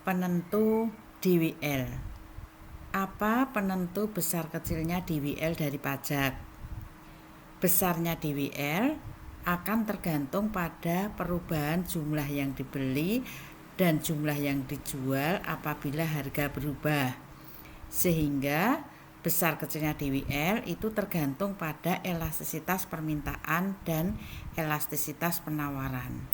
Penentu DWL. Apa penentu besar kecilnya DWL dari pajak? Besarnya DWL akan tergantung pada perubahan jumlah yang dibeli dan jumlah yang dijual apabila harga berubah. Sehingga besar kecilnya DWL itu tergantung pada elastisitas permintaan dan elastisitas penawaran.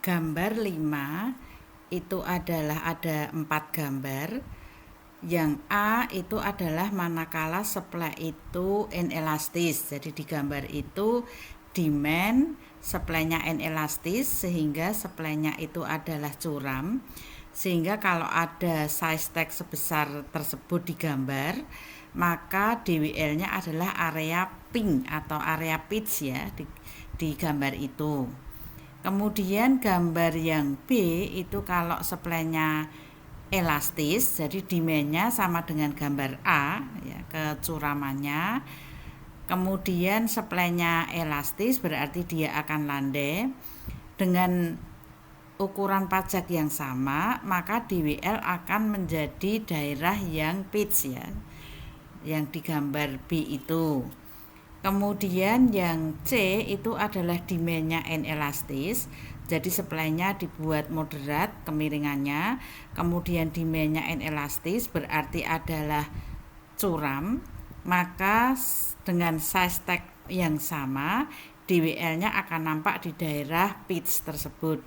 Gambar 5 itu adalah ada 4 gambar. Yang A itu adalah manakala supply itu inelastis. Jadi di gambar itu demand supply-nya inelastis sehingga supply-nya itu adalah curam. Sehingga kalau ada size tag sebesar tersebut di gambar, maka DWL-nya adalah area pink atau area pitch ya di gambar itu. Kemudian gambar yang B itu kalau supply-nya elastis, jadi demand-nya sama dengan gambar A ya, kecuramannya. Kemudian supply-nya elastis berarti dia akan landai. Dengan ukuran pajak yang sama, maka DWL akan menjadi daerah yang pitch ya, yang di gambar B itu. Kemudian yang C itu adalah demand-nya inelastis. Jadi supply-nya dibuat moderat kemiringannya. Kemudian demand-nya inelastis berarti adalah curam. Maka dengan size tag yang sama, DWL-nya akan nampak di daerah pitch tersebut.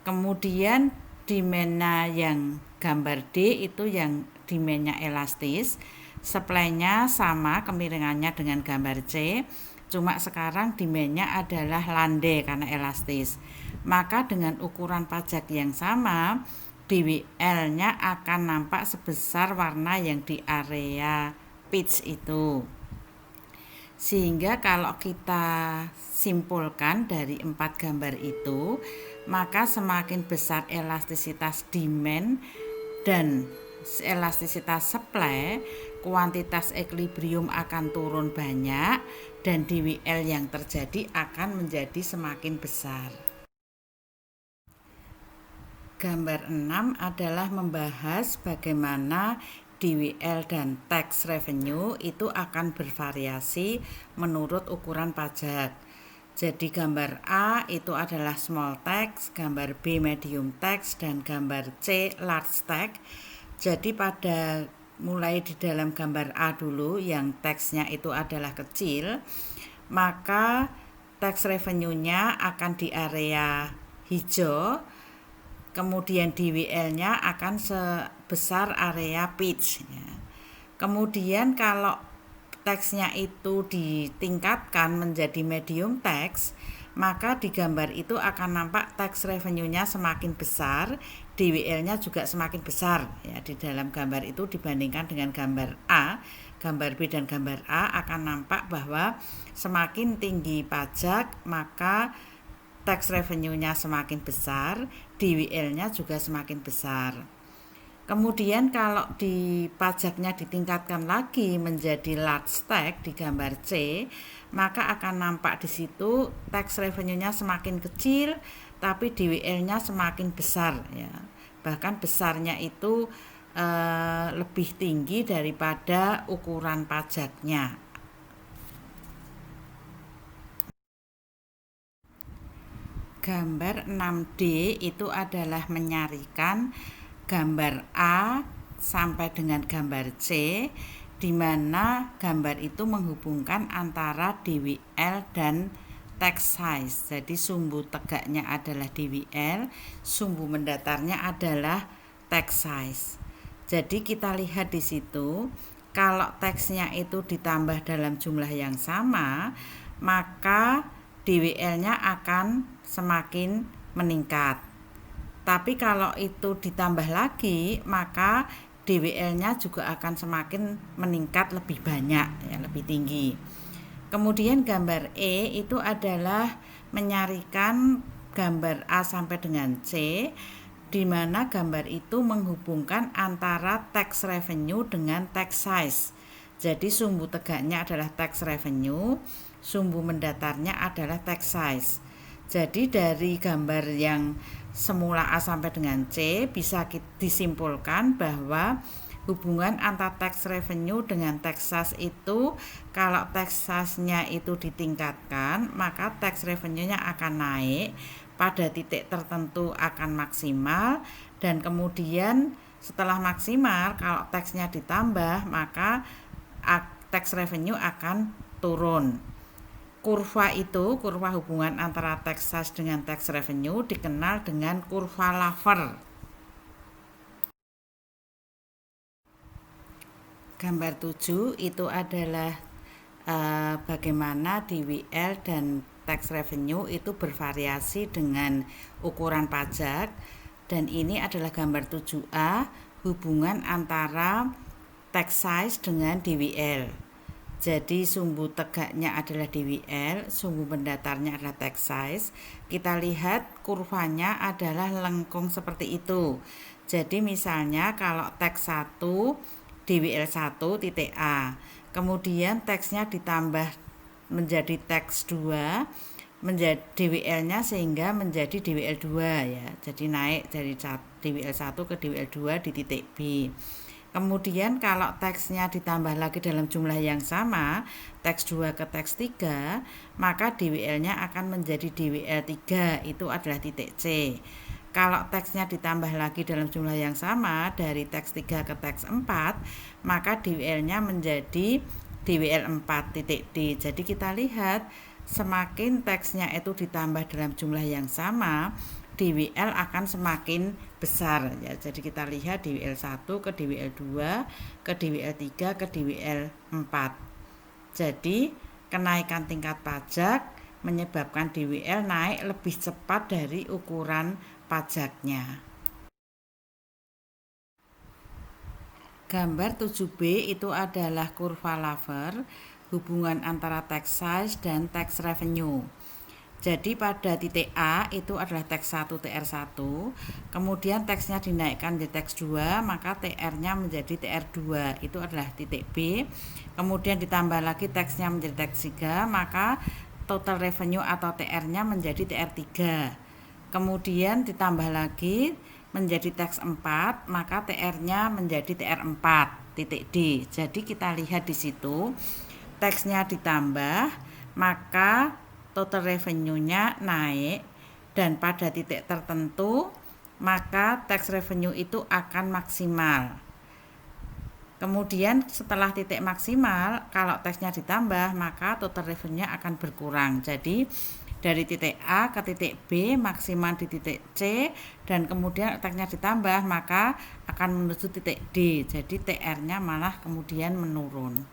Kemudian demand-nya yang gambar D itu yang demand-nya elastis. Supply-nya sama kemiringannya dengan gambar C, cuma sekarang demand-nya adalah landai karena elastis. Maka dengan ukuran pajak yang sama, DWL-nya akan nampak sebesar warna yang di area pitch itu. Sehingga kalau kita simpulkan dari 4 gambar itu, maka semakin besar elastisitas demand dan elastisitas supply, kuantitas equilibrium akan turun banyak dan DWL yang terjadi akan menjadi semakin besar. Gambar 6 adalah membahas bagaimana DWL dan tax revenue itu akan bervariasi menurut ukuran pajak. Jadi gambar A itu adalah small tax, gambar B medium tax, dan gambar C large tax. Jadi pada mulai di dalam gambar A dulu yang tax-nya itu adalah kecil, maka tax revenue-nya akan di area hijau, kemudian DWL-nya akan sebesar area peach ya. Kemudian kalau tax-nya itu ditingkatkan menjadi medium tax, maka di gambar itu akan nampak tax revenue-nya semakin besar, DWL-nya juga semakin besar ya di dalam gambar itu dibandingkan dengan gambar A. Gambar B dan gambar A akan nampak bahwa semakin tinggi pajak maka tax revenue-nya semakin besar, DWL-nya juga semakin besar. Kemudian kalau di pajaknya ditingkatkan lagi menjadi large tax di gambar C, maka akan nampak di situ tax revenue-nya semakin kecil tapi DWL-nya semakin besar ya. Bahkan besarnya itu lebih tinggi daripada ukuran pajaknya. Gambar 6D itu adalah menyarikan gambar A sampai dengan gambar C, di mana gambar itu menghubungkan antara DWL dan tax size. Jadi sumbu tegaknya adalah DWL, sumbu mendatarnya adalah tax size. Jadi kita lihat di situ, kalau tax-nya itu ditambah dalam jumlah yang sama, maka DWL-nya akan semakin meningkat. Tapi kalau itu ditambah lagi, maka DWL-nya juga akan semakin meningkat lebih banyak ya, lebih tinggi. Kemudian gambar E itu adalah menyarikan gambar A sampai dengan C, di mana gambar itu menghubungkan antara tax revenue dengan tax size. Jadi sumbu tegaknya adalah tax revenue, sumbu mendatarnya adalah tax size. Jadi dari gambar yang semula A sampai dengan C, bisa disimpulkan bahwa hubungan antara tax revenue dengan tax charge itu, kalau tax charge-nya itu ditingkatkan, maka tax revenue-nya akan naik, pada titik tertentu akan maksimal, dan kemudian setelah maksimal kalau tax-nya ditambah, maka tax revenue akan turun. Kurva itu, kurva hubungan antara tax charge dengan tax revenue dikenal dengan kurva Laver. Gambar 7 itu adalah bagaimana DWL dan tax revenue itu bervariasi dengan ukuran pajak, dan ini adalah gambar 7A, hubungan antara tax size dengan DWL. Jadi sumbu tegaknya adalah DWL, sumbu pendatarnya adalah tax size. Kita lihat kurvanya adalah lengkung seperti itu. Jadi misalnya kalau tax 1 DWL 1 titik A, kemudian taxnya ditambah menjadi tax 2 menjadi DWL-nya sehingga menjadi DWL 2 ya. Jadi naik dari DWL 1 ke DWL 2 di titik B. Kemudian kalau teksnya ditambah lagi dalam jumlah yang sama, teks 2 ke teks 3, maka DWL-nya akan menjadi DWL 3, itu adalah titik C. Kalau teksnya ditambah lagi dalam jumlah yang sama, dari teks 3 ke teks 4, maka DWL-nya menjadi DWL 4, titik D. Jadi kita lihat, semakin teksnya itu ditambah dalam jumlah yang sama, DWL akan semakin besar ya. Jadi kita lihat DWL 1 ke DWL 2 ke DWL 3 ke DWL 4. Jadi kenaikan tingkat pajak menyebabkan DWL naik lebih cepat dari ukuran pajaknya. Gambar 7B itu adalah kurva Laver, hubungan antara tax size dan tax revenue. Jadi pada titik A itu adalah tax 1 TR1, kemudian taxnya dinaikkan di tax 2, maka TR-nya menjadi TR2, itu adalah titik B. Kemudian ditambah lagi taxnya menjadi tax 3, maka total revenue atau TR-nya menjadi TR3. Kemudian ditambah lagi menjadi tax 4, maka TR-nya menjadi TR4, titik D. Jadi kita lihat di situ, taxnya ditambah, maka total revenue-nya naik, dan pada titik tertentu maka tax revenue itu akan maksimal. Kemudian setelah titik maksimal, kalau taxnya ditambah, maka total revenue-nya akan berkurang. Jadi dari titik A ke titik B maksimal di titik C, dan kemudian taxnya ditambah, maka akan menuju titik D. Jadi TR-nya malah kemudian menurun.